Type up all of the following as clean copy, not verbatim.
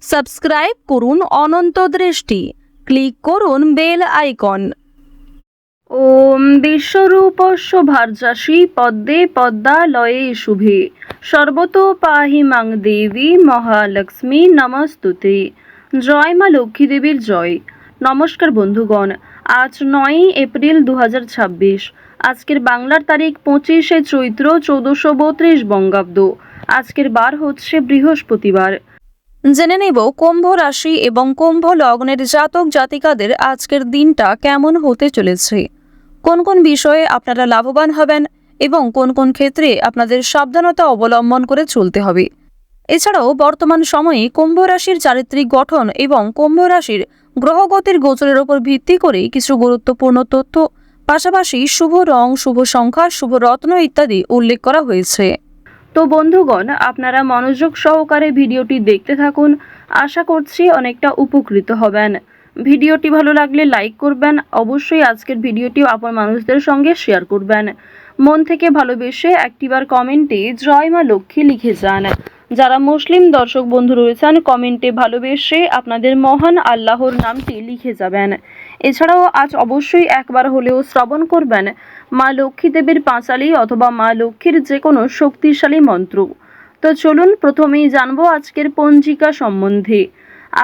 Subscribe করুন অনন্ত দৃষ্টি, click করুন বেল আইকন। ওম বিশ্বরূপস্য ভার্যাসি পদ্মে পদ্মালয়ে শুভে সর্বতো পাহি মাং দেবী মহালক্ষ্মী নমস্তুতে। জয় মা লক্ষ্মী দেবীর জয়। নমস্কার বন্ধুগণ, আজ 9 এপ্রিল 2026। আজকের বাংলার তারিখ 25 চৈত্র 1432 বঙ্গাব্দ। আজকের বার হচ্ছে বৃহস্পতিবার। জেনে নেব কুম্ভ রাশি এবং কুম্ভ লগ্নের জাতক জাতিকাদের আজকের দিনটা কেমন হতে চলেছে, কোন কোন বিষয়ে আপনারা লাভবান হবেন এবং কোন কোন ক্ষেত্রে আপনাদের সাবধানতা অবলম্বন করে চলতে হবে। এছাড়াও বর্তমান সময়ে কুম্ভ রাশির চারিত্রিক গঠন এবং কুম্ভ রাশির গ্রহগতির গোচরের উপর ভিত্তি করে কিছু গুরুত্বপূর্ণ তথ্য, পাশাপাশি শুভ রং, শুভ সংখ্যা, শুভ রত্ন ইত্যাদি উল্লেখ করা হয়েছে। তো বন্ধুগণ, আপনারা মনোযোগ সহকারে ভিডিওটি দেখতে থাকুন। আশা করছি অনেকটা উপকৃত হবেন। ভিডিওটি ভালো লাগলে লাইক করবেন। অবশ্যই আজকের ভিডিওটিও আপন মানুষদের সঙ্গে শেয়ার করবেন। মন থেকে ভালোবেসে একটিবার কমেন্টে জয় মা লক্ষ্মী লিখে যান। যারা মুসলিম দর্শক বন্ধু রয়েছেন, কমেন্টে ভালোবেসে আপনাদের মহান আল্লাহর নামটি লিখে যাবেন। এছাড়াও আজ অবশ্যই একবার হলেও শ্রবণ করবেন মা লক্ষ্মী দেবীর পাঁচালী অথবা মা লক্ষ্মীর যে কোনো শক্তিশালী মন্ত্র। তো চলুন প্রথমেই জানবো আজকের পঞ্জিকা সম্বন্ধে।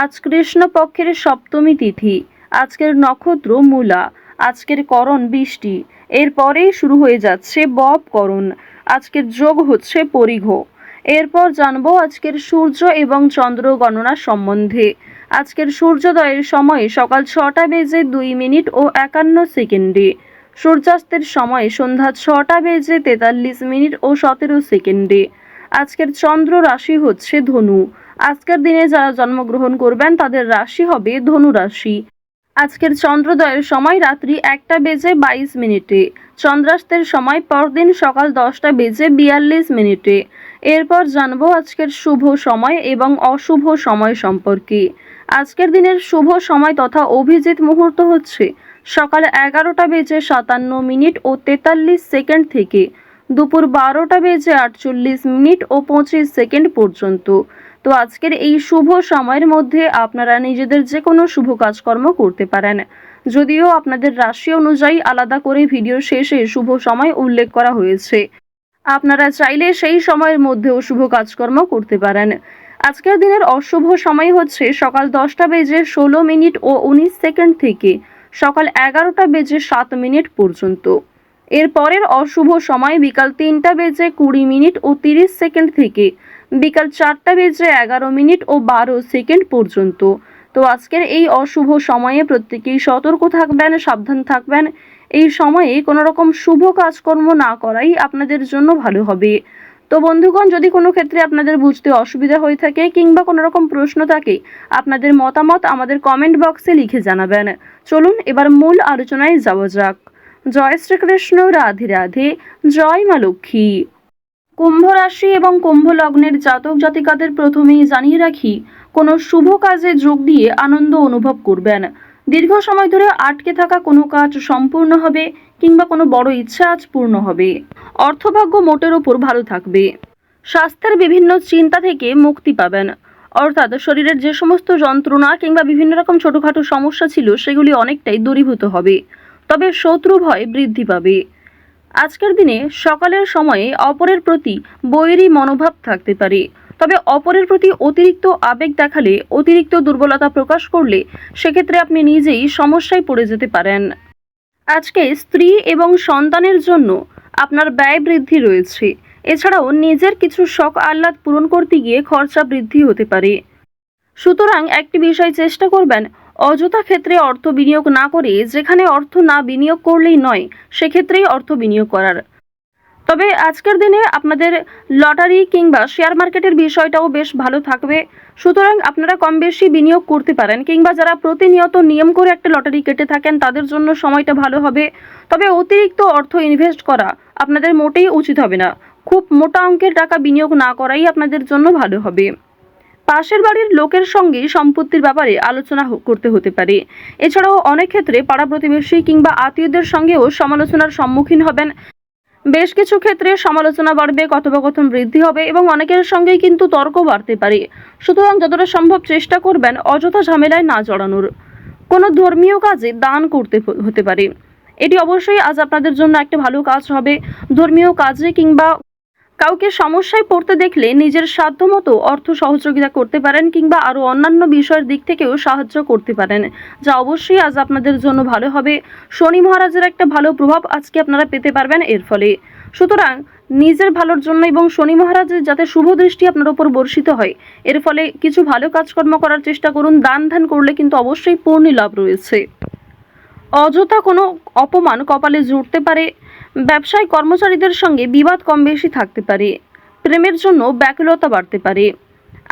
আজ কৃষ্ণপক্ষের সপ্তমী তিথি, আজকের নক্ষত্র মূলা, আজকের করণ বৃষ্টি, এরপরেই শুরু হয়ে যাচ্ছে বব করণ, আজকের যোগ হচ্ছে পরিঘ। এরপর জানবো আজকের সূর্য এবং চন্দ্র গণনা সম্বন্ধে। আজকের সূর্যোদয়ের সময় সকাল 6টা বেজে 2 মিনিট ও 51 সেকেন্ডে, সূর্যাস্তের সময় সন্ধ্যা 6টা বেজে 43 মিনিট ও 17 সেকেন্ডে। আজকের চন্দ্র রাশি হচ্ছে ধনু। আজকের দিনে যারা জন্মগ্রহণ করবেন তাদের রাশি হবে ধনু রাশি। আজকের চন্দ্রোদয়ের সময় রাত্রি 1টা বেজে 22 মিনিটে, চন্দ্রাস্তের সময় পরদিন সকাল 10টা বেজে 42 মিনিটে। এরপর জানবো আজকের শুভ সময় এবং অশুভ সময় সম্পর্কে। আজকের দিনের শুভ সময় তথা অভিজিৎ মুহূর্ত হচ্ছে সকাল 11টা বেজে 57 মিনিট ও 43 সেকেন্ড থেকে দুপুর 12টা বেজে 48 মিনিট ও 25 সেকেন্ড পর্যন্ত। তো আজকের এই শুভ সময়ের মধ্যে আপনারা নিজেদের যে কোনো শুভ কাজকর্ম করতে পারেন, যদিও আপনাদের রাশি অনুযায়ী আলাদা করে ভিডিও শেষে শুভ সময় উল্লেখ করা হয়েছে। আপনারা চাইলে সেই সময়ের মধ্যেও শুভ কাজকর্ম করতে পারেন। আজকের দিনের অশুভ সময় হচ্ছে সকাল 10টা বেজে 16 মিনিট ও 19 সেকেন্ড থেকে সকাল 11টা বেজে 7 মিনিট পর্যন্ত। এর পরের অশুভ সময় বিকাল 3টা বেজে 20 মিনিট ও 30 সেকেন্ড থেকে বিকাল 4টা বেজে 11 মিনিট ও 12 সেকেন্ড পর্যন্ত। তো আজকের এই অশুভ সময়ে প্রত্যেকেই সতর্ক থাকবেন, সাবধান থাকবেন। এই সময়ে কোনো রকম শুভ কাজকর্ম না করাই আপনাদের জন্য ভালো হবে। তো বন্ধুগণ, যদি কোনো ক্ষেত্রে আপনাদের বুঝতে অসুবিধা হয়ে থাকে কিংবা কোনো রকম প্রশ্ন থাকে, আপনাদের মতামত আমাদের কমেন্ট বক্সে লিখে জানাবেন। চলুন এবার মূল আলোচনায় যাওয়া যাক। জয় শ্রীকৃষ্ণ, রাধে রাধে, জয় মা লক্ষ্মী। কুম্ভ রাশি এবং কুম্ভ লগ্নের জাতক জাতিকাদের প্রথমেই জানিয়ে রাখি, কোনো শুভ কাজে যোগ দিয়ে আনন্দ অনুভব করবেন। দীর্ঘ সময় ধরে আটকে থাকা কোনো কাজ সম্পূর্ণ হবে কিংবা কোনো বড় ইচ্ছা আজ পূর্ণ হবে। অর্থভাগ্য মোটের ওপর ভালো থাকবে। স্বাস্থ্যের বিভিন্ন চিন্তা থেকে মুক্তি পাবেন, অর্থাৎ শরীরের যে সমস্ত যন্ত্রণা কিংবা বিভিন্ন রকম ছোটখাটো সমস্যা ছিল সেগুলি অনেকটাই দূরীভূত হবে। তবে শত্রু ভয় বৃদ্ধি পাবে। আজকের দিনে সকালের সময়ে অপরের প্রতি বৈরী মনোভাব থাকতে পারে, তবে অপরের প্রতি অতিরিক্ত আবেগ দেখালে, অতিরিক্ত দুর্বলতা প্রকাশ করলে সেক্ষেত্রে আপনি নিজেই সমস্যায় পড়ে যেতে পারেন। আজকে স্ত্রী এবং সন্তানের জন্য আপনার ব্যয় বৃদ্ধি রয়েছে। এছাড়াও নিজের কিছু শখ আহ্লাদ পূরণ করতে গিয়ে খরচা বৃদ্ধি হতে পারে। সুতরাং একটি বিষয় চেষ্টা করবেন, অযথা ক্ষেত্রে অর্থ বিনিয়োগ না করে যেখানে অর্থ না বিনিয়োগ করলেই নয় সেক্ষেত্রেই অর্থ বিনিয়োগ করার। তবে আজকের দিনে আপনাদের লটারি কিংবা শেয়ার মার্কেটের বিষয়টাও বেশ ভালো থাকবে। সুতরাং আপনারা কম বেশি বিনিয়োগ করতে পারেন, কিংবা যারা প্রতিনিয়ত নিয়ম করে একটা লটারি কেটে থাকেন তাদের জন্য সময়টা ভালো হবে। তবে অতিরিক্ত অর্থ ইনভেস্ট করা আপনাদের মোটেই উচিত হবে না। খুব মোটা অঙ্কের টাকা বিনিয়োগ না করাই আপনাদের জন্য ভালো হবে। পাশের বাড়ির লোকের সঙ্গে সম্পত্তির ব্যাপারে আলোচনা করতে হতে পারে। এছাড়াও অনেক ক্ষেত্রে পাড়া প্রতিবেশী কিংবা আত্মীয়দের সঙ্গেও সমালোচনার সম্মুখীন হবেন। বেশ কিছু ক্ষেত্রে সমালোচনা বাড়বে, কথোপকথন বৃদ্ধি হবে এবং অনেকের সঙ্গেই কিন্তু তর্ক বাড়তে পারে। সুতরাং যতটা সম্ভব চেষ্টা করবেন অযথা ঝামেলায় না জড়ানোর। কোনো ধর্মীয় কাজে দান করতে হতে পারে, এটি অবশ্যই আজ আপনাদের জন্য একটা ভালো কাজ হবে। ধর্মীয় কাজে কিংবা কাউকে সমস্যায় পড়তে দেখলে নিজের সাধ্যমতো অর্থ সহযোগিতা করতে পারেন কিংবা আরও অন্যান্য বিষয়ের দিক থেকেও সাহায্য করতে পারেন, যা অবশ্যই আজ আপনাদের জন্য ভালো হবে। শনি মহারাজের একটা ভালো প্রভাব আজকে আপনারা পেতে পারবেন এর ফলে। সুতরাং নিজের ভালোর জন্য এবং শনি মহারাজের যাতে শুভ দৃষ্টি আপনার উপর বর্ষিত হয়, এর ফলে কিছু ভালো কাজকর্ম করার চেষ্টা করুন। দান ধ্যান করলে কিন্তু অবশ্যই পূর্ণ লাভ রয়েছে। অযথা কোনো অপমান কপালে জুটতে পারে। ব্যবসায় কর্মচারীদের সঙ্গে বিবাদ কম বেশি থাকতে পারে। প্রেমের জন্য ব্যাকুলতা বাড়তে পারে।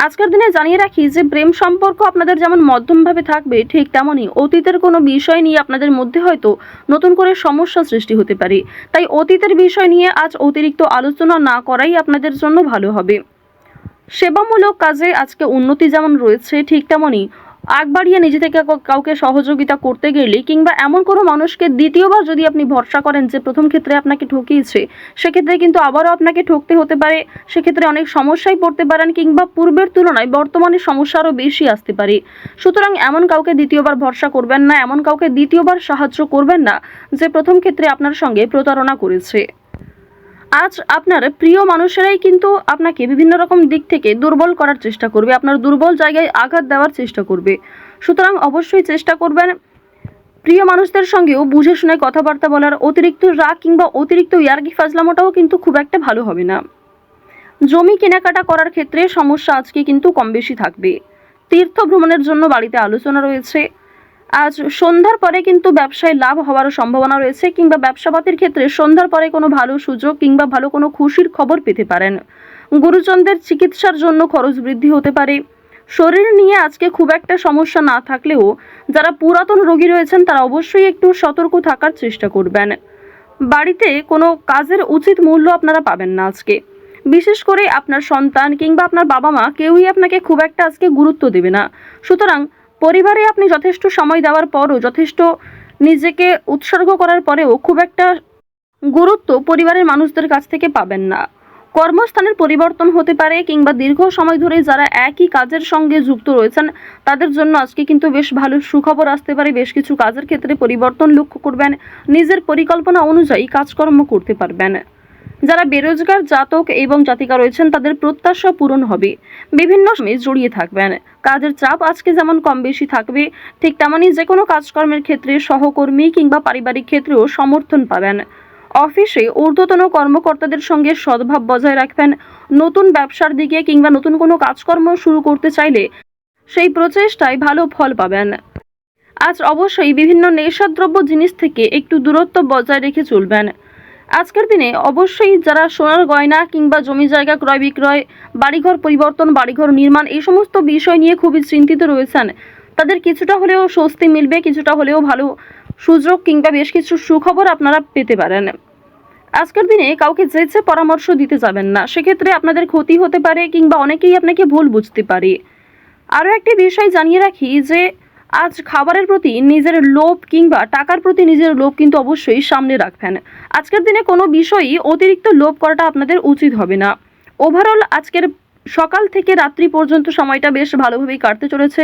আজকের দিনে জানিয়ে রাখি যে প্রেম সম্পর্ক আপনাদের যেমন মধ্যমভাবে থাকবে, ঠিক তেমনই অতীতের কোনো বিষয় নিয়ে আপনাদের মধ্যে হয়তো নতুন করে সমস্যা সৃষ্টি হতে পারে। তাই অতীতের বিষয় নিয়ে আজ অতিরিক্ত আলোচনা না করাই আপনাদের জন্য ভালো হবে। সেবামূলক কাজে আজকে উন্নতি যেমন রয়েছে, ঠিক তেমনই আগ বাড়িয়ে নিজে থেকে কাউকে সহযোগিতা করতে গেলে কিংবা এমন কোনো মানুষকে দ্বিতীয়বার যদি আপনি ভরসা করেন যে প্রথম ক্ষেত্রে আপনাকে ঠকিয়েছে, সেক্ষেত্রে কিন্তু আবারও আপনাকে ঠকতে হতে পারে। সেক্ষেত্রে অনেক সমস্যায় পড়তে পারেন কিংবা পূর্বের তুলনায় বর্তমানে সমস্যা আরও বেশি আসতে পারে। সুতরাং এমন কাউকে দ্বিতীয়বার ভরসা করবেন না, এমন কাউকে দ্বিতীয়বার সাহায্য করবেন না যে প্রথম ক্ষেত্রে আপনার সঙ্গে প্রতারণা করেছে। আজ আপনার প্রিয় মানুষেরাই কিন্তু আপনাকে বিভিন্ন রকম দিক থেকে দুর্বল করার চেষ্টা করবে, আপনার দুর্বল জায়গায় আঘাত দেওয়ার চেষ্টা করবে। সুতরাং অবশ্যই চেষ্টা করবেন প্রিয় মানুষদের সঙ্গেও বুঝে শুনে কথাবার্তা বলার। অতিরিক্ত রাগ কিংবা অতিরিক্ত ইয়ার্কি ফাজলামোটাও কিন্তু খুব একটা ভালো হবে না। জমি কেনাকাটা করার ক্ষেত্রে সমস্যা আজকে কিন্তু কম বেশি থাকবে। তীর্থ ভ্রমণের জন্য বাড়িতে আলোচনা রয়েছে। আজ সন্ধ্যার পরে কিন্তু ব্যবসায় লাভ হওয়ার সম্ভাবনা রয়েছে কিংবা ব্যবসাপাতির ক্ষেত্রে সন্ধ্যার পরে কোনো ভালো সুযোগ কিংবা ভালো কোনো খুশির খবর পেতে পারেন। গুরুজনদের চিকিৎসার জন্য খরচ বৃদ্ধি হতে পারে। শরীর নিয়ে আজকে খুব একটা সমস্যা না থাকলেও যারা পুরাতন রোগী রয়েছেন তারা অবশ্যই একটু সতর্ক থাকার চেষ্টা করবেন। বাড়িতে কোনো কাজের উচিত মূল্য আপনারা পাবেন না আজকে। বিশেষ করে আপনার সন্তান কিংবা আপনার বাবা মা কেউই আপনাকে খুব একটা আজকে গুরুত্ব দেবে না। সুতরাং পরিবারে আপনি যথেষ্ট সময় দেওয়ার পরও, যথেষ্ট নিজেকে উৎসর্গ করার পরেও খুব একটা গুরুত্ব পরিবারের মানুষদের কাছ থেকে পাবেন না। কর্মস্থানের পরিবর্তন হতে পারে কিংবা দীর্ঘ সময় ধরে যারা একই কাজের সঙ্গে যুক্ত রয়েছেন তাদের জন্য আজকে কিন্তু বেশ ভালো সুখবর আসতে পারে। বেশ কিছু কাজের ক্ষেত্রে পরিবর্তন লক্ষ্য করবেন, নিজের পরিকল্পনা অনুযায়ী কাজকর্ম করতে পারবেন। যারা বেরোজগার জাতক এবং জাতিকা রয়েছেন তাদের প্রত্যাশা পূরণ হবে। বিভিন্ন সময়ে জড়িয়ে থাকবেন। কাজের চাপ আজকে যেমন কম বেশি থাকবে, ঠিক তেমনই যে কোনো কাজকর্মের ক্ষেত্রে সহকর্মী কিংবা পারিবারিক ক্ষেত্রেও সমর্থন পাবেন। অফিসে ঊর্ধ্বতন কর্মকর্তাদের সঙ্গে সদ্ভাব বজায় রাখবেন। নতুন ব্যবসার দিকে কিংবা নতুন কোনো কাজকর্ম শুরু করতে চাইলে সেই প্রচেষ্টায় ভালো ফল পাবেন। আজ অবশ্যই বিভিন্ন নেশাদ্রব্য জিনিস থেকে একটু দূরত্ব বজায় রেখে চলবেন। আজকের দিনে অবশ্যই যারা সোনার গয়না কিংবা জমি জায়গা ক্রয় বিক্রয়, বাড়িঘর পরিবর্তন, বাড়িঘর নির্মাণ এই সমস্ত বিষয় নিয়ে খুবই চিন্তিত রয়েছেন, তাদের কিছুটা হলেও স্বস্তি মিলবে, কিছুটা হলেও ভালো সুযোগ কিংবা বেশ কিছু সুখবর আপনারা পেতে পারেন। আজকের দিনে কাউকে যেচে পরামর্শ দিতে যাবেন না, সেক্ষেত্রে আপনাদের ক্ষতি হতে পারে কিংবা অনেকেই আপনাকে ভুল বুঝতে পারে। আরও একটি বিষয় জানিয়ে রাখি যে আজ খাবারের প্রতি নিজের লোভ কিংবা টাকার প্রতি নিজের লোভ কিন্তু অবশ্যই সামনে রাখবেন। আজকের দিনে কোনো বিষয়ই অতিরিক্ত লোভ করাটা আপনাদের উচিত হবে না। ওভারঅল আজকের সকাল থেকে রাত্রি পর্যন্ত সময়টা বেশ ভালোভাবেই কাটতে চলেছে।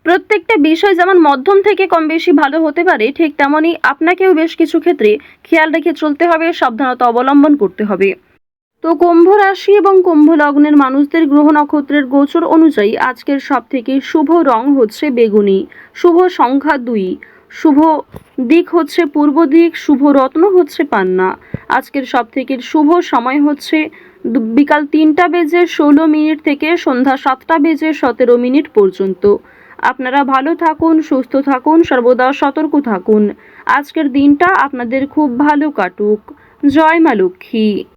প্রত্যেকটা বিষয় যেমন মধ্যম থেকে কম বেশি ভালো হতে পারে, ঠিক তেমনই আপনাকেও বেশ কিছু ক্ষেত্রে খেয়াল রেখে চলতে হবে, সাবধানতা অবলম্বন করতে হবে। তো কুম্ভ রাশি এবং কুম্ভ লগ্নের মানুষদের গ্রহ নক্ষত্রের গোচর অনুযায়ী আজকের সবথেকে শুভ রং হচ্ছে বেগুনি, শুভ সংখ্যা 2, শুভ দিক হচ্ছে পূর্ব দিক, শুভ রত্ন হচ্ছে পান্না। আজকের সবথেকে শুভ সময় হচ্ছে বিকাল 3টা বেজে 16 মিনিট থেকে সন্ধ্যা 7টা বেজে 17 মিনিট পর্যন্ত। আপনারা ভালো থাকুন, সুস্থ থাকুন, সর্বদা সতর্ক থাকুন। আজকের দিনটা আপনাদের খুব ভালো কাটুক। জয় মা লক্ষ্মী।